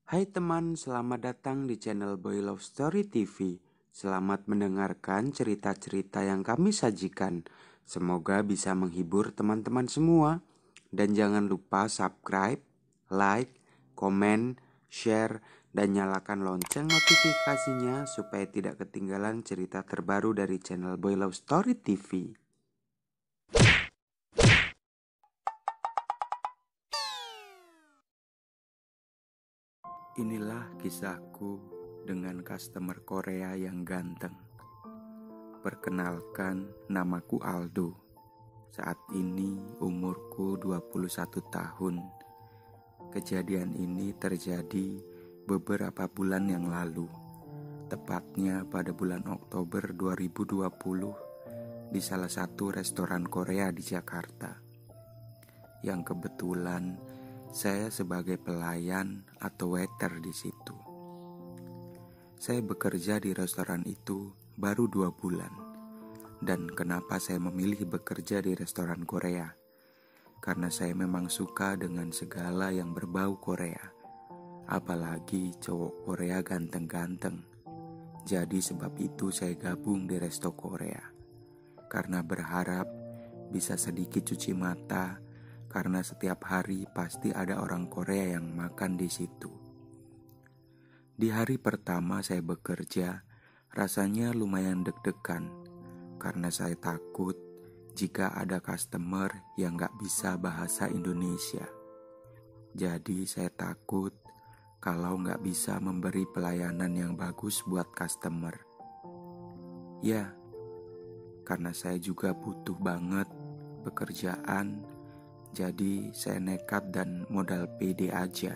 Hai teman, selamat datang di channel Boy Love Story TV. Selamat mendengarkan cerita-cerita yang kami sajikan. Semoga bisa menghibur teman-teman semua. Dan jangan lupa subscribe, like, komen, share, dan nyalakan lonceng notifikasinya supaya tidak ketinggalan cerita terbaru dari channel Boy Love Story TV. Inilah kisahku dengan customer Korea yang ganteng. Perkenalkan, namaku Aldo. Saat ini umurku 21 tahun. Kejadian ini terjadi beberapa bulan yang lalu, tepatnya pada bulan Oktober 2020 di salah satu restoran Korea di Jakarta. Yang kebetulan saya sebagai pelayan atau waiter di situ. Saya bekerja di restoran itu baru 2 bulan. Dan kenapa saya memilih bekerja di restoran Korea? Karena saya memang suka dengan segala yang berbau Korea. Apalagi cowok Korea ganteng-ganteng. Jadi sebab itu saya gabung di resto Korea. Karena berharap bisa sedikit cuci mata, karena setiap hari pasti ada orang Korea yang makan di situ. Di hari pertama saya bekerja, rasanya lumayan deg-degan karena saya takut jika ada customer yang gak bisa bahasa Indonesia. Jadi saya takut kalau gak bisa memberi pelayanan yang bagus buat customer. Ya, karena saya juga butuh banget pekerjaan, jadi saya nekat dan modal pede aja.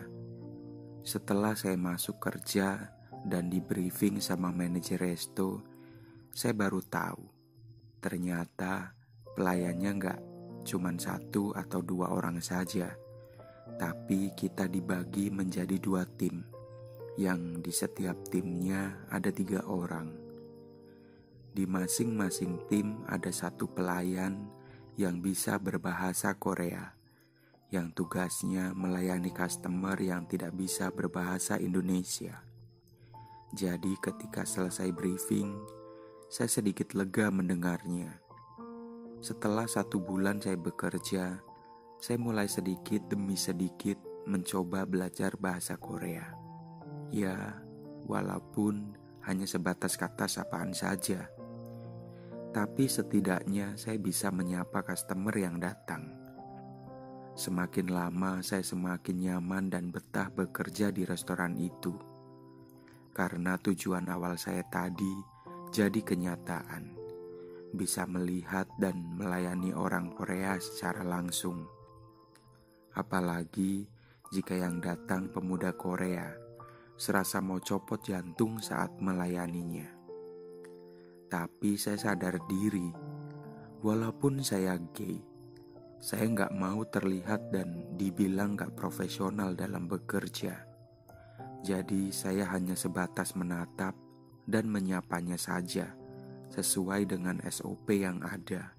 Setelah saya masuk kerja dan di briefing sama manajer resto, saya baru tahu ternyata pelayannya gak cuma 1 atau 2 orang saja, tapi kita dibagi menjadi 2 tim, yang di setiap timnya ada 3 orang. Di masing-masing tim ada 1 pelayan yang bisa berbahasa Korea, yang tugasnya melayani customer yang tidak bisa berbahasa Indonesia. Jadi ketika selesai briefing, saya sedikit lega mendengarnya. Setelah 1 bulan saya bekerja, saya mulai sedikit demi sedikit mencoba belajar bahasa Korea. Ya, walaupun hanya sebatas kata sapaan saja. Tapi setidaknya saya bisa menyapa customer yang datang. Semakin lama saya semakin nyaman dan betah bekerja di restoran itu. Karena tujuan awal saya tadi jadi kenyataan. Bisa melihat dan melayani orang Korea secara langsung. Apalagi jika yang datang pemuda Korea, serasa mau copot jantung saat melayaninya. Tapi saya sadar diri, walaupun saya gay, saya gak mau terlihat dan dibilang gak profesional dalam bekerja. Jadi saya hanya sebatas menatap dan menyapanya saja, sesuai dengan SOP yang ada.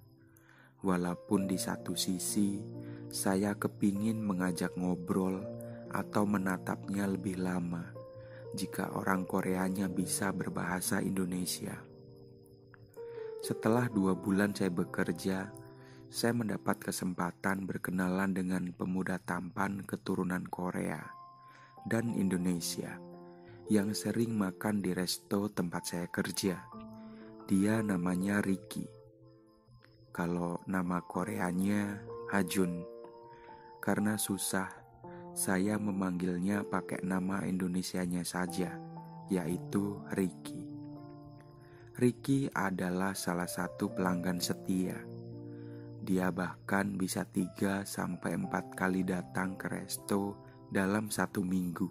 Walaupun di satu sisi, saya kepingin mengajak ngobrol atau menatapnya lebih lama, jika orang Koreanya bisa berbahasa Indonesia. Setelah 2 bulan saya bekerja, saya mendapat kesempatan berkenalan dengan pemuda tampan keturunan Korea dan Indonesia yang sering makan di resto tempat saya kerja. Dia namanya Ricky. Kalau nama Koreanya Hajun. Karena susah, saya memanggilnya pakai nama Indonesianya saja, yaitu Ricky. Ricky adalah salah satu pelanggan setia. Dia bahkan bisa 3-4 kali datang ke resto dalam 1 minggu.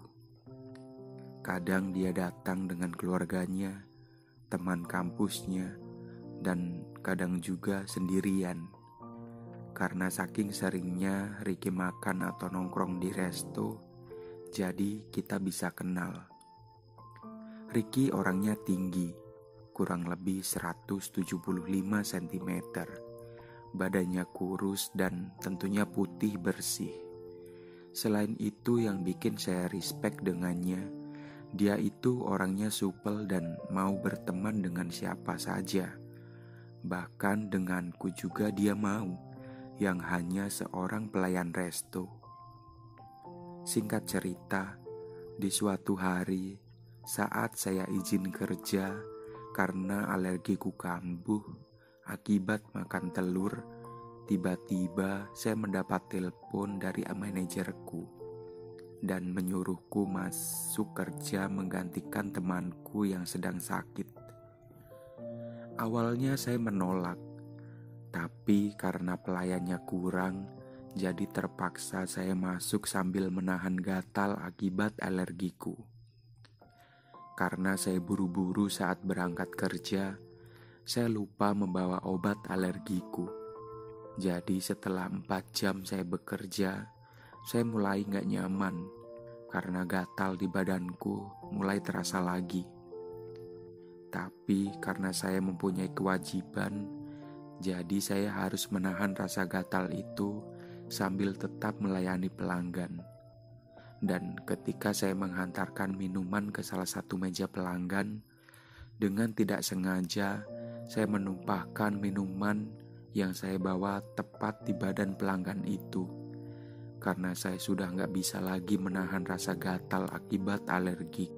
Kadang dia datang dengan keluarganya, teman kampusnya, dan kadang juga sendirian. Karena saking seringnya Ricky makan atau nongkrong di resto, jadi kita bisa kenal. Ricky orangnya tinggi, kurang lebih 175 cm. Badannya kurus dan tentunya putih bersih. Selain itu yang bikin saya respect dengannya, dia itu orangnya supel dan mau berteman dengan siapa saja. Bahkan denganku juga dia mau, yang hanya seorang pelayan resto. Singkat cerita, di suatu hari saat saya izin kerja karena alergiku kambuh akibat makan telur, tiba-tiba saya mendapat telepon dari manajerku dan menyuruhku masuk kerja menggantikan temanku yang sedang sakit. Awalnya saya menolak, tapi karena pelayannya kurang, jadi terpaksa saya masuk sambil menahan gatal akibat alergiku. Karena saya buru-buru saat berangkat kerja, saya lupa membawa obat alergiku. Jadi setelah 4 jam saya bekerja, saya mulai gak nyaman karena gatal di badanku mulai terasa lagi. Tapi karena saya mempunyai kewajiban, jadi saya harus menahan rasa gatal itu sambil tetap melayani pelanggan. Dan ketika saya menghantarkan minuman ke salah satu meja pelanggan, dengan tidak sengaja saya menumpahkan minuman yang saya bawa tepat di badan pelanggan itu. Karena saya sudah gak bisa lagi menahan rasa gatal akibat alergi.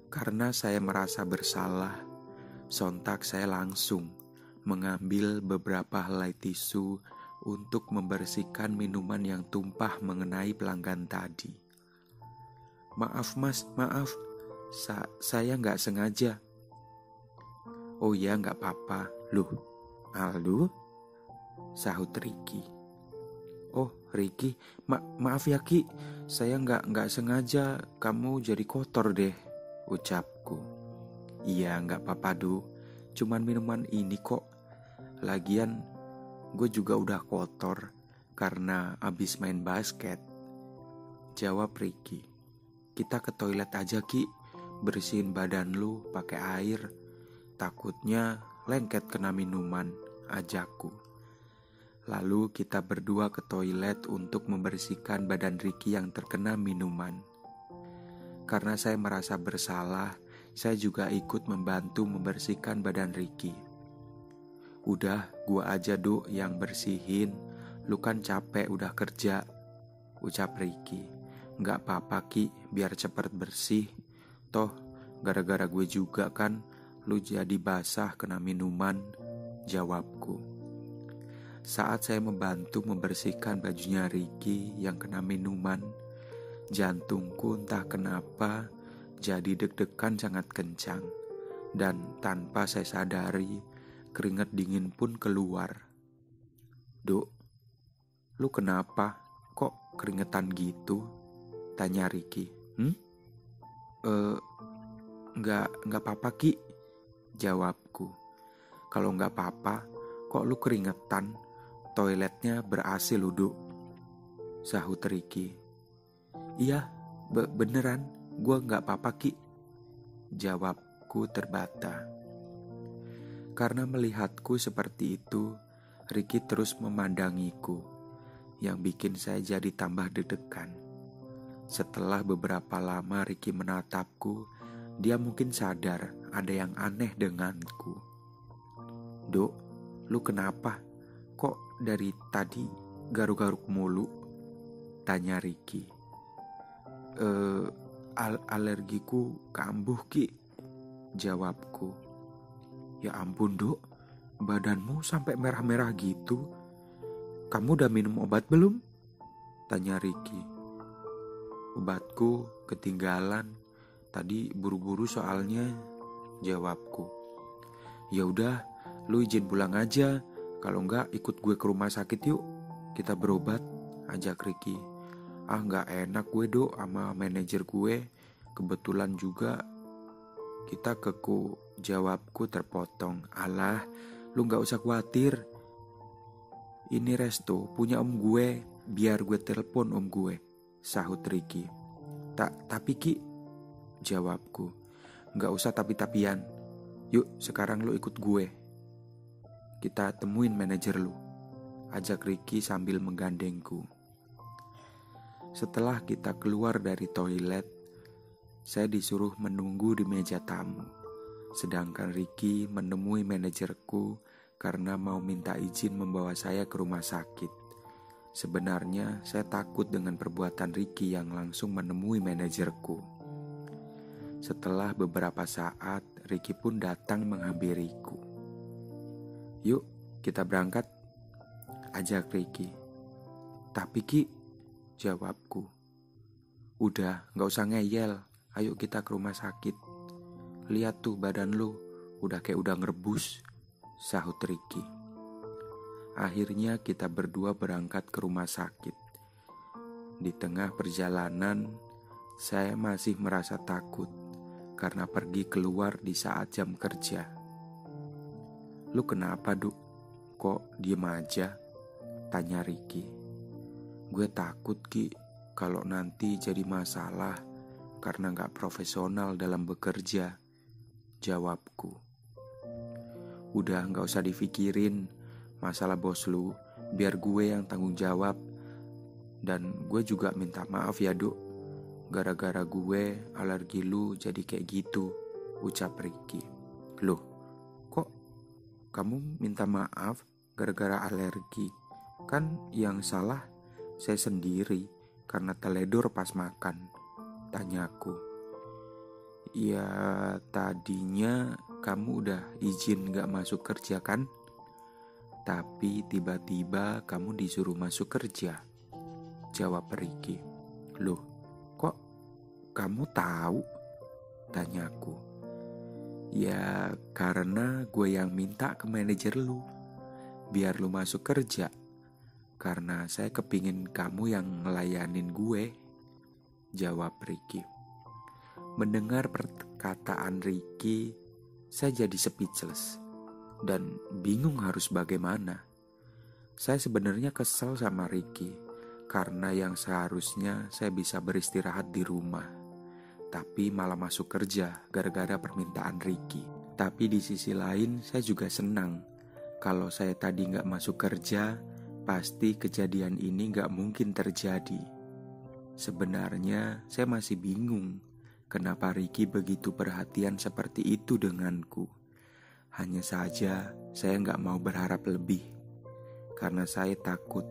Karena saya merasa bersalah, sontak saya langsung mengambil beberapa helai tisu untuk membersihkan minuman yang tumpah mengenai pelanggan tadi. Maaf mas, maaf, saya gak sengaja. Oh ya gak apa-apa. Loh, Aldo? Sahut Ricky. Oh Ricky, maaf ya Ki, saya gak sengaja kamu jadi kotor deh, ucapku. Iya gak apa-apa Du, cuman minuman ini kok. Lagian gue juga udah kotor karena abis main basket, jawab Ricky. Kita ke toilet aja Ki, bersihin badan lu pakai air. Takutnya lengket kena minuman, ajakku. Lalu kita berdua ke toilet untuk membersihkan badan Ricky yang terkena minuman. Karena saya merasa bersalah, saya juga ikut membantu membersihkan badan Ricky. Udah, gua aja Du yang bersihin, lu kan capek udah kerja, ucap Ricky. Gak apa-apa Ki, biar cepet bersih. Toh, gara-gara gue juga kan lu jadi basah kena minuman, jawabku. Saat saya membantu membersihkan bajunya Ricky yang kena minuman, jantungku entah kenapa jadi deg-degan sangat kencang. Dan tanpa saya sadari, keringat dingin pun keluar. Duk, lu kenapa? Kok keringetan gitu? Tanya Ricky. Nggak apa-apa Ki, jawabku. Kalau nggak apa-apa, kok lu keringetan? Toiletnya ber-AC lu Duk, sahut Ricky. Iya, beneran, gua nggak apa-apa Ki, jawabku terbata. Karena melihatku seperti itu, Ricky terus memandangiku, yang bikin saya jadi tambah deg-degan. Setelah beberapa lama Ricky menatapku, dia mungkin sadar ada yang aneh denganku. Duk, lu kenapa? Kok dari tadi garuk-garuk mulu? Tanya Ricky. Alergiku kambuh Ki, jawabku. Ya ampun Duk, badanmu sampai merah-merah gitu. Kamu udah minum obat belum? Tanya Ricky. Obatku ketinggalan, tadi buru-buru soalnya, jawabku. Ya udah, lu izin pulang aja. Kalau enggak ikut gue ke rumah sakit yuk, kita berobat, ajak Ricky. Ah gak enak gue Dok sama manajer gue, kebetulan juga kita keku, jawabku terpotong. Alah, lu gak usah khawatir. Ini resto punya om gue, biar gue telepon om gue, sahut Ricky. Tapi Ki, jawabku. Gak usah tapi-tapian. Yuk sekarang lu ikut gue, kita temuin manajer lu, ajak Ricky sambil menggandengku. Setelah kita keluar dari toilet, saya disuruh menunggu di meja tamu. Sedangkan Ricky menemui manajerku karena mau minta izin membawa saya ke rumah sakit. Sebenarnya saya takut dengan perbuatan Ricky yang langsung menemui manajerku. Setelah beberapa saat, Ricky pun datang menghampiriku. "Yuk, kita berangkat," ajak Ricky. "Tapi Ki," jawabku. "Udah, gak usah ngeyel. Ayo kita ke rumah sakit. Lihat tuh badan lu, udah kayak udang rebus," sahut Ricky. Akhirnya kita berdua berangkat ke rumah sakit. Di tengah perjalanan, saya masih merasa takut karena pergi keluar di saat jam kerja. "Lu kenapa, Duk? Kok diem aja?" tanya Ricky. "Gue takut, Ki, kalau nanti jadi masalah karena gak profesional dalam bekerja," jawabku. "Udah gak usah dipikirin masalah bos lu, biar gue yang tanggung jawab. Dan gue juga minta maaf ya, Duk. Gara-gara gue alergi lu jadi kayak gitu," ucap Ricky. "Loh, kok kamu minta maaf gara-gara alergi? Kan yang salah saya sendiri karena teledor pas makan," tanyaku. "Ya tadinya kamu udah izin gak masuk kerja kan? Tapi tiba-tiba kamu disuruh masuk kerja," jawab Ricky. "Loh, kok kamu tahu?" tanyaku. "Ya karena gue yang minta ke manajer lu, biar lu masuk kerja. Karena saya kepingin kamu yang ngelayanin gue," jawab Ricky. Mendengar perkataan Ricky, saya jadi speechless dan bingung harus bagaimana. Saya sebenarnya kesal sama Ricky karena yang seharusnya saya bisa beristirahat di rumah, tapi malah masuk kerja gara-gara permintaan Ricky. Tapi di sisi lain saya juga senang. Kalau saya tadi gak masuk kerja, pasti kejadian ini gak mungkin terjadi. Sebenarnya saya masih bingung kenapa Ricky begitu perhatian seperti itu denganku. Hanya saja saya gak mau berharap lebih, karena saya takut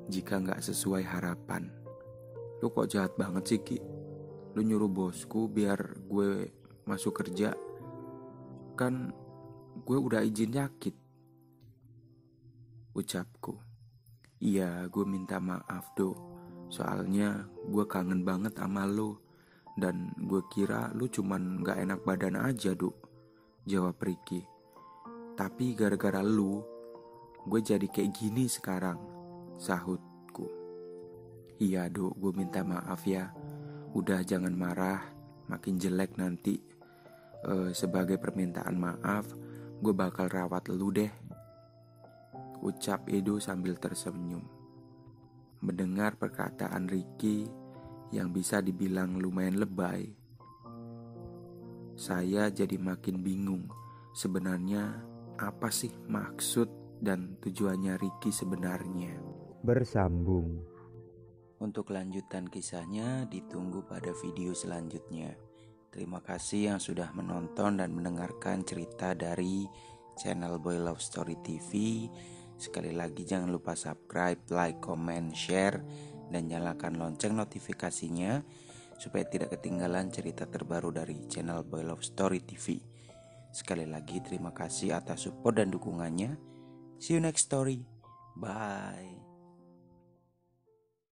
jika gak sesuai harapan. "Lu kok jahat banget sih, Ki? Lu nyuruh bosku biar gue masuk kerja. Kan gue udah izin sakit," ucapku. "Iya, gue minta maaf, Dok. Soalnya gue kangen banget sama lu. Dan gue kira lu cuman gak enak badan aja, Dok," jawab Ricky. "Tapi gara-gara lu, gue jadi kayak gini sekarang," sahutku. "Iya, Dok, gue minta maaf ya. Udah jangan marah, makin jelek nanti. Sebagai permintaan maaf, gue bakal rawat lu deh," ucap Edo sambil tersenyum. Mendengar perkataan Ricky yang bisa dibilang lumayan lebay, saya jadi makin bingung sebenarnya apa sih maksud dan tujuannya Ricky sebenarnya. Bersambung. Untuk lanjutan kisahnya ditunggu pada video selanjutnya. Terima kasih yang sudah menonton dan mendengarkan cerita dari channel Boy Love Story TV. Sekali lagi jangan lupa subscribe, like, comment, share, dan nyalakan lonceng notifikasinya supaya tidak ketinggalan cerita terbaru dari channel Boy Love Story TV. Sekali lagi terima kasih atas support dan dukungannya. See you next story. Bye.